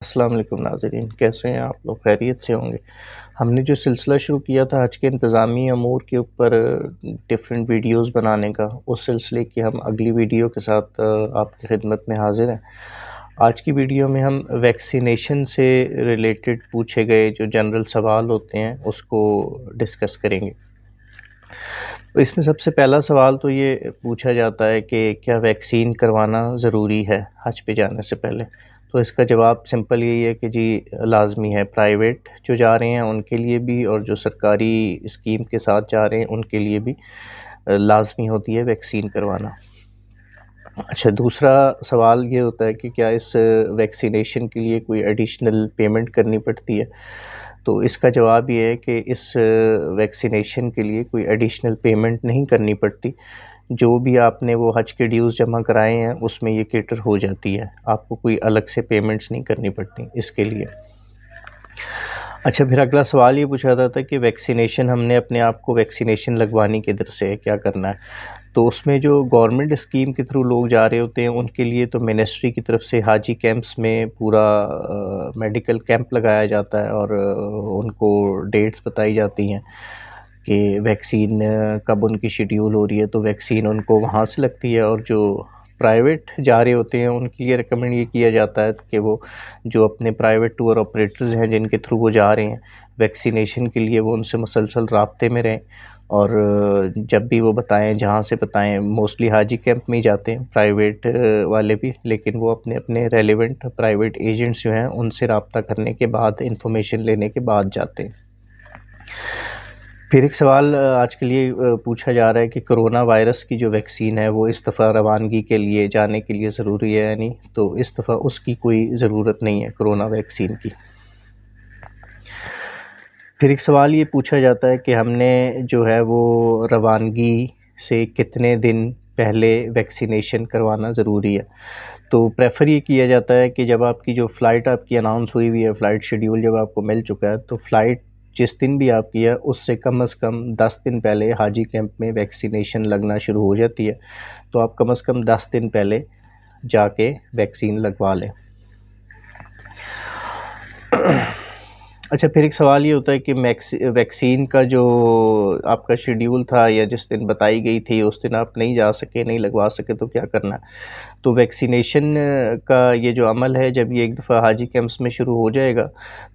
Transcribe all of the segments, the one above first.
السلام علیکم ناظرین، کیسے ہیں آپ لوگ؟ خیریت سے ہوں گے۔ ہم نے جو سلسلہ شروع کیا تھا حج کے انتظامی امور کے اوپر ڈفرینٹ ویڈیوز بنانے کا، اس سلسلے کی ہم اگلی ویڈیو کے ساتھ آپ کی خدمت میں حاضر ہیں۔ آج کی ویڈیو میں ہم ویکسینیشن سے ریلیٹڈ پوچھے گئے جو جنرل سوال ہوتے ہیں اس کو ڈسکس کریں گے۔ تو اس میں سب سے پہلا سوال تو یہ پوچھا جاتا ہے کہ کیا ویکسین کروانا ضروری ہے حج پہ جانے سے پہلے؟ تو اس کا جواب سمپل یہی ہے کہ جی لازمی ہے، پرائیویٹ جو جا رہے ہیں ان کے لیے بھی اور جو سرکاری اسکیم کے ساتھ جا رہے ہیں ان کے لیے بھی لازمی ہوتی ہے ویکسین کروانا۔ اچھا، دوسرا سوال یہ ہوتا ہے کہ کیا اس ویکسینیشن کے لیے کوئی ایڈیشنل پیمنٹ کرنی پڑتی ہے؟ تو اس کا جواب یہ ہے کہ اس ویکسینیشن کے لیے کوئی ایڈیشنل پیمنٹ نہیں کرنی پڑتی، جو بھی آپ نے وہ حج کے ڈیوز جمع کرائے ہیں اس میں یہ کیٹر ہو جاتی ہے، آپ کو کوئی الگ سے پیمنٹس نہیں کرنی پڑتی اس کے لیے۔ اچھا، پھر اگلا سوال یہ پوچھا جاتا ہے کہ ویکسینیشن ہم نے اپنے آپ کو ویکسینیشن لگوانی کدھر سے کیا کرنا ہے؟ تو اس میں جو گورنمنٹ اسکیم کے تھرو لوگ جا رہے ہوتے ہیں ان کے لیے تو منسٹری کی طرف سے حاجی کیمپس میں پورا میڈیکل کیمپ لگایا جاتا ہے اور ان کو ڈیٹس بتائی جاتی ہیں کہ ویکسین کب ان کی شیڈیول ہو رہی ہے، تو ویکسین ان کو وہاں سے لگتی ہے۔ اور جو پرائیویٹ جا رہے ہوتے ہیں ان کی یہ ریکمنڈ یہ کیا جاتا ہے کہ وہ جو اپنے پرائیویٹ ٹور آپریٹرز ہیں جن کے تھرو وہ جا رہے ہیں ویکسینیشن کے لیے، وہ ان سے مسلسل رابطے میں رہیں اور جب بھی وہ بتائیں جہاں سے بتائیں، موسٹلی حاجی کیمپ میں ہی جاتے ہیں پرائیویٹ والے بھی، لیکن وہ اپنے اپنے ریلیونٹ پرائیویٹ ایجنٹس جو ہیں ان سے رابطہ کرنے کے بعد انفارمیشن لینے کے بعد جاتے ہیں۔ پھر ایک سوال آج کے لیے پوچھا جا رہا ہے کہ کرونا وائرس کی جو ویکسین ہے وہ اس دفعہ روانگی کے لیے جانے کے لیے ضروری ہے یا نہیں؟ تو اس دفعہ اس کی کوئی ضرورت نہیں ہے کرونا ویکسین کی۔ پھر ایک سوال یہ پوچھا جاتا ہے کہ ہم نے جو ہے وہ روانگی سے کتنے دن پہلے ویکسینیشن کروانا ضروری ہے؟ تو پریفر یہ کیا جاتا ہے کہ جب آپ کی جو فلائٹ آپ کی اناؤنس ہوئی ہوئی ہے، فلائٹ شیڈیول جب آپ کو مل چکا ہے، تو فلائٹ جس دن بھی آپ کی ہے اس سے کم از کم 10 دن پہلے حاجی کیمپ میں ویکسینیشن لگنا شروع ہو جاتی ہے، تو آپ کم از کم 10 دن پہلے جا کے ویکسین لگوا لیں۔ اچھا، پھر ایک سوال یہ ہوتا ہے کہ ویکسین کا جو آپ کا شیڈیول تھا یا جس دن بتائی گئی تھی اس دن آپ نہیں جا سکے، نہیں لگوا سکے، تو کیا کرنا ہے؟ تو ویکسینیشن کا یہ جو عمل ہے جب یہ ایک دفعہ حاجی کیمپس میں شروع ہو جائے گا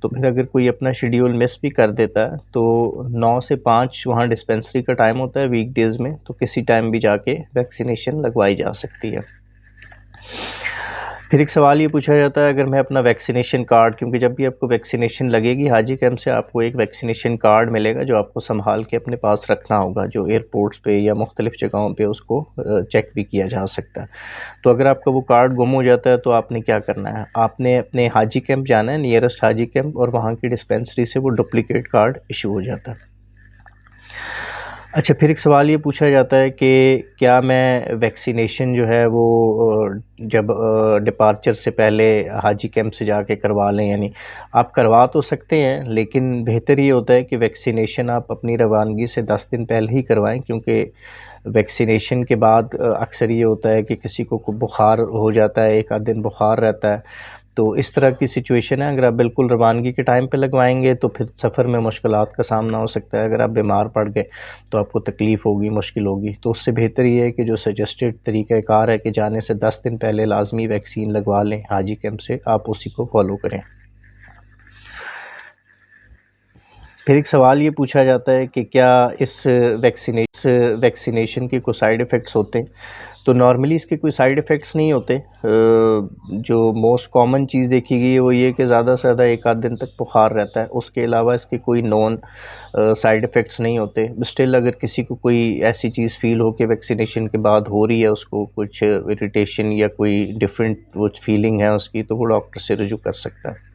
تو پھر اگر کوئی اپنا شیڈیول مس بھی کر دیتا ہے تو 9 سے 5 وہاں ڈسپینسری کا ٹائم ہوتا ہے ویک ڈیز میں، تو کسی ٹائم بھی جا کے ویکسینیشن لگوائی جا سکتی ہے۔ پھر ایک سوال یہ پوچھا جاتا ہے اگر میں اپنا ویکسینیشن کارڈ، کیونکہ جب بھی آپ کو ویکسینیشن لگے گی حاجی کیمپ سے آپ کو ایک ویکسینیشن کارڈ ملے گا جو آپ کو سنبھال کے اپنے پاس رکھنا ہوگا، جو ایئرپورٹس پہ یا مختلف جگہوں پہ اس کو چیک بھی کیا جا سکتا ہے۔ تو اگر آپ کا وہ کارڈ گم ہو جاتا ہے تو آپ نے کیا کرنا ہے؟ آپ نے اپنے حاجی کیمپ جانا ہے، نیئرسٹ حاجی کیمپ، اور وہاں کی ڈسپینسری سے وہ ڈپلیکیٹ کارڈ ایشو ہو جاتا ہے۔ اچھا، پھر ایک سوال یہ پوچھا جاتا ہے کہ کیا میں ویکسینیشن جو ہے وہ جب ڈپارچر سے پہلے حاجی کیمپ سے جا کے کروا لیں؟ یعنی آپ کروا تو سکتے ہیں لیکن بہتر یہ ہوتا ہے کہ ویکسینیشن آپ اپنی روانگی سے 10 دن پہلے ہی کروائیں، کیونکہ ویکسینیشن کے بعد اکثر یہ ہوتا ہے کہ کسی کو بخار ہو جاتا ہے، ایک آدھ دن بخار رہتا ہے، تو اس طرح کی سچویشن ہے۔ اگر آپ بالکل روانگی کے ٹائم پہ لگوائیں گے تو پھر سفر میں مشکلات کا سامنا ہو سکتا ہے، اگر آپ بیمار پڑ گئے تو آپ کو تکلیف ہوگی، مشکل ہوگی، تو اس سے بہتر یہ ہے کہ جو سجسٹڈ طریقہ کار ہے کہ جانے سے 10 دن پہلے لازمی ویکسین لگوا لیں حاجی کیمپ سے، آپ اسی کو فالو کریں۔ پھر ایک سوال یہ پوچھا جاتا ہے کہ کیا اس ویکسینیشن کے کوئی سائیڈ ایفیکٹس ہوتے ہیں؟ تو نارملی اس کے کوئی سائیڈ ایفیکٹس نہیں ہوتے۔ جو موسٹ کامن چیز دیکھی گئی ہے وہ یہ کہ زیادہ سے زیادہ ایک آدھ دن تک بخار رہتا ہے، اس کے علاوہ اس کے کوئی نون سائیڈ ایفیکٹس نہیں ہوتے۔ اسٹل اگر کسی کو کوئی ایسی چیز فیل ہو کہ ویکسینیشن کے بعد ہو رہی ہے، اس کو کچھ اریٹیشن یا کوئی ڈفرینٹ وہ فیلنگ ہے اس کی، تو وہ ڈاکٹر سے رجوع کر سکتا ہے۔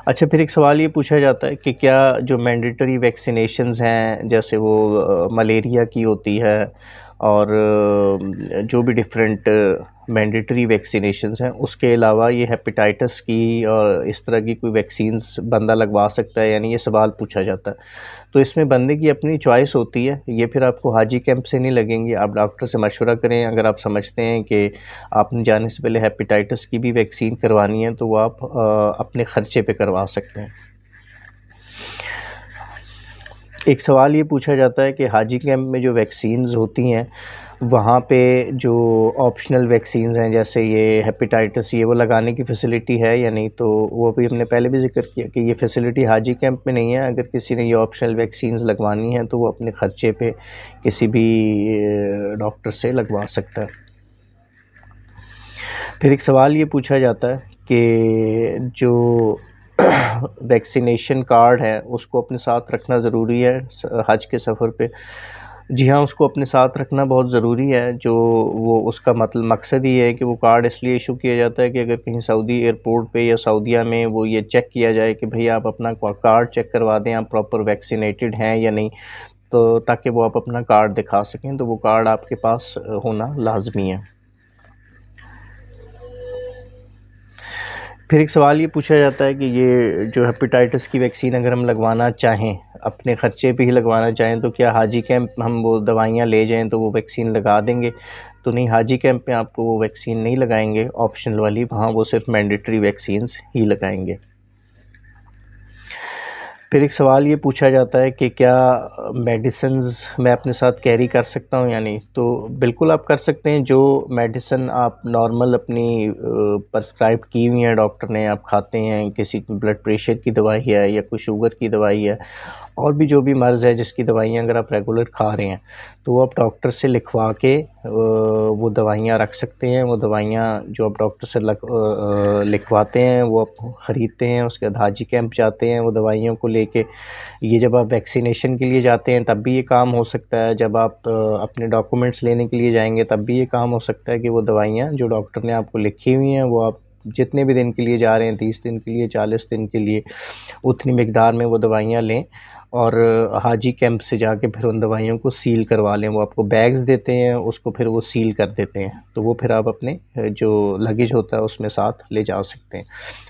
اچھا، پھر ایک سوال یہ پوچھا جاتا ہے کہ کیا جو مینڈیٹری ویکسینیشنز ہیں جیسے وہ ملیریا کی ہوتی ہے اور جو بھی ڈفرینٹ مینڈیٹری ویکسینیشنز ہیں، اس کے علاوہ یہ ہیپیٹائٹس کی اور اس طرح کی کوئی ویکسینز بندہ لگوا سکتا ہے، یعنی یہ سوال پوچھا جاتا ہے۔ تو اس میں بندے کی اپنی چوائس ہوتی ہے، یہ پھر آپ کو حاجی کیمپ سے نہیں لگیں گے، آپ ڈاکٹر سے مشورہ کریں۔ اگر آپ سمجھتے ہیں کہ آپ نے جانے سے پہلے ہیپیٹائٹس کی بھی ویکسین کروانی ہے تو وہ آپ اپنے خرچے پہ کروا سکتے ہیں۔ ایک سوال یہ پوچھا جاتا ہے کہ حاجی کیمپ میں جو ویکسینز ہوتی ہیں وہاں پہ جو آپشنل ویکسینز ہیں جیسے یہ ہیپیٹائٹس، یہ وہ لگانے کی فیسلٹی ہے یا نہیں؟ تو وہ بھی ہم نے پہلے بھی ذکر کیا کہ یہ فیسلٹی حاجی کیمپ میں نہیں ہے۔ اگر کسی نے یہ آپشنل ویکسینز لگوانی ہیں تو وہ اپنے خرچے پہ کسی بھی ڈاکٹر سے لگوا سکتا ہے۔ پھر ایک سوال یہ پوچھا جاتا ہے کہ جو ویکسینیشن کارڈ ہے اس کو اپنے ساتھ رکھنا ضروری ہے حج کے سفر پہ؟ جی ہاں، اس کو اپنے ساتھ رکھنا بہت ضروری ہے۔ جو وہ اس کا مقصد یہ ہے کہ وہ کارڈ اس لیے ایشو کیا جاتا ہے کہ اگر کہیں سعودی ایئرپورٹ پہ یا سعودیہ میں وہ یہ چیک کیا جائے کہ بھئی آپ اپنا کارڈ چیک کروا دیں آپ پراپر ویکسینیٹڈ ہیں یا نہیں، تو تاکہ وہ آپ اپنا کارڈ دکھا سکیں، تو وہ کارڈ آپ کے پاس ہونا لازمی ہے۔ پھر ایک سوال یہ پوچھا جاتا ہے کہ یہ جو ہیپیٹائٹس کی ویکسین اگر ہم لگوانا چاہیں، اپنے خرچے پہ ہی لگوانا چاہیں، تو کیا حاجی کیمپ ہم وہ دوائیاں لے جائیں تو وہ ویکسین لگا دیں گے؟ تو نہیں، حاجی کیمپ میں آپ کو وہ ویکسین نہیں لگائیں گے آپشنل والی، وہاں وہ صرف مینڈیٹری ویکسینز ہی لگائیں گے۔ پھر ایک سوال یہ پوچھا جاتا ہے کہ کیا میڈیسنز میں اپنے ساتھ کیری کر سکتا ہوں یا نہیں؟ تو بالکل آپ کر سکتے ہیں۔ جو میڈیسن آپ نارمل اپنی پرسکرائب کی ہوئی ہیں ڈاکٹر نے، آپ کھاتے ہیں، کسی بلڈ پریشر کی دوائی ہے یا کوئی شوگر کی دوائی ہے، اور بھی جو بھی مرض ہے جس کی دوائیاں اگر آپ ریگولر کھا رہے ہیں تو وہ آپ ڈاکٹر سے لکھوا کے وہ دوائیاں رکھ سکتے ہیں۔ وہ دوائیاں جو آپ ڈاکٹر سے لکھواتے ہیں وہ آپ خریدتے ہیں، اس کے بعد حاجی کیمپ جاتے ہیں وہ دوائیوں کو لے کے۔ یہ جب آپ ویکسینیشن کے لیے جاتے ہیں تب بھی یہ کام ہو سکتا ہے، جب آپ اپنے ڈاکومنٹس لینے کے لیے جائیں گے تب بھی یہ کام ہو سکتا ہے کہ وہ دوائیاں جو ڈاکٹر نے آپ کو لکھی ہوئی ہیں وہ آپ جتنے بھی دن کے لیے جا رہے ہیں، 30 دن کے لیے، 40 دن کے لیے، اتنی مقدار میں وہ دوائیاں لیں اور حاجی کیمپ سے جا کے پھر ان دوائیوں کو سیل کروا لیں۔ وہ آپ کو بیگز دیتے ہیں، اس کو پھر وہ سیل کر دیتے ہیں، تو وہ پھر آپ اپنے جو لگیج ہوتا ہے اس میں ساتھ لے جا سکتے ہیں۔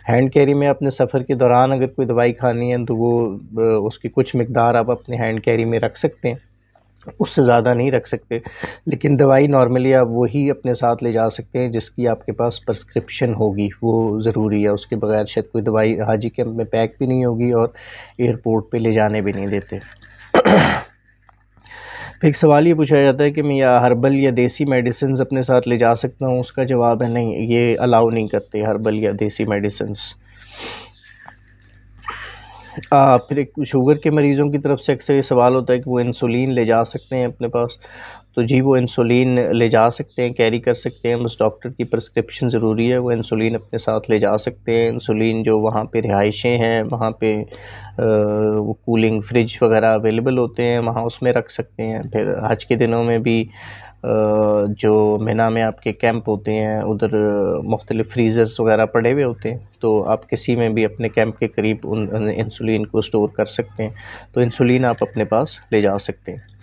ہینڈ کیری میں اپنے سفر کے دوران اگر کوئی دوائی کھانی ہے تو وہ اس کی کچھ مقدار آپ اپنے ہینڈ کیری میں رکھ سکتے ہیں، اس سے زیادہ نہیں رکھ سکتے، لیکن دوائی نارملی آپ وہی اپنے ساتھ لے جا سکتے ہیں جس کی آپ کے پاس پرسکرپشن ہوگی، وہ ضروری ہے۔ اس کے بغیر شاید کوئی دوائی حاجی کیمپ میں پیک بھی نہیں ہوگی اور ایئرپورٹ پہ لے جانے بھی نہیں دیتے۔ پھر ایک سوال یہ پوچھا جاتا ہے کہ میں یا ہربل یا دیسی میڈیسنز اپنے ساتھ لے جا سکتا ہوں؟ اس کا جواب ہے نہیں، یہ الاؤ نہیں کرتے ہربل یا دیسی میڈیسنز۔ پھر ایک شوگر کے مریضوں کی طرف سے اکثر یہ سوال ہوتا ہے کہ وہ انسولین لے جا سکتے ہیں اپنے پاس؟ تو جی، وہ انسولین لے جا سکتے ہیں، کیری کر سکتے ہیں، بس ڈاکٹر کی پرسکرپشن ضروری ہے۔ وہ انسولین اپنے ساتھ لے جا سکتے ہیں۔ انسولین جو وہاں پہ رہائشیں ہیں وہاں پہ وہ کولنگ فریج وغیرہ اویلیبل ہوتے ہیں، وہاں اس میں رکھ سکتے ہیں۔ پھر حج کے دنوں میں بھی جو مینا میں آپ کے کیمپ ہوتے ہیں ادھر مختلف فریزرز وغیرہ پڑے ہوئے ہوتے ہیں، تو آپ کسی میں بھی اپنے کیمپ کے قریب ان انسولین کو سٹور کر سکتے ہیں، تو انسولین آپ اپنے پاس لے جا سکتے ہیں۔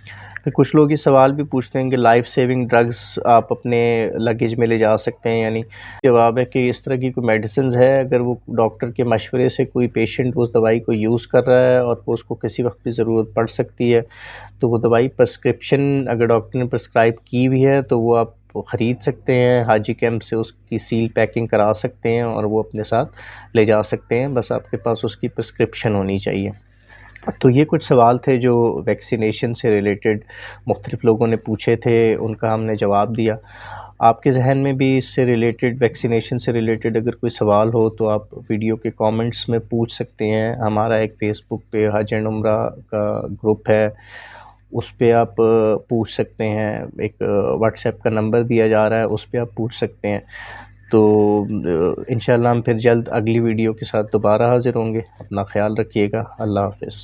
پھر کچھ لوگ یہ سوال بھی پوچھتے ہیں کہ لائف سیونگ ڈرگز آپ اپنے لگیج میں لے جا سکتے ہیں، یعنی جواب ہے کہ اس طرح کی کوئی میڈیسنز ہے اگر وہ ڈاکٹر کے مشورے سے کوئی پیشنٹ اس دوائی کو یوز کر رہا ہے اور اس کو کسی وقت بھی ضرورت پڑ سکتی ہے تو وہ دوائی پرسکرپشن اگر ڈاکٹر نے پرسکرائب کی ہوئی ہے تو وہ آپ خرید سکتے ہیں، حاجی کیمپ سے اس کی سیل پیکنگ کرا سکتے ہیں اور وہ اپنے ساتھ لے جا سکتے ہیں، بس آپ کے پاس اس کی پرسکرپشن ہونی چاہیے۔ تو یہ کچھ سوال تھے جو ویکسینیشن سے ریلیٹڈ مختلف لوگوں نے پوچھے تھے، ان کا ہم نے جواب دیا۔ آپ کے ذہن میں بھی اس سے ریلیٹڈ، ویکسینیشن سے ریلیٹڈ اگر کوئی سوال ہو تو آپ ویڈیو کے کامنٹس میں پوچھ سکتے ہیں۔ ہمارا ایک فیس بک پہ حج اینڈ عمرہ کا گروپ ہے، اس پہ آپ پوچھ سکتے ہیں۔ ایک واٹس ایپ کا نمبر دیا جا رہا ہے، اس پہ آپ پوچھ سکتے ہیں۔ تو انشاءاللہ ہم پھر جلد اگلی ویڈیو کے ساتھ دوبارہ حاضر ہوں گے۔ اپنا خیال رکھیے گا۔ اللہ حافظ۔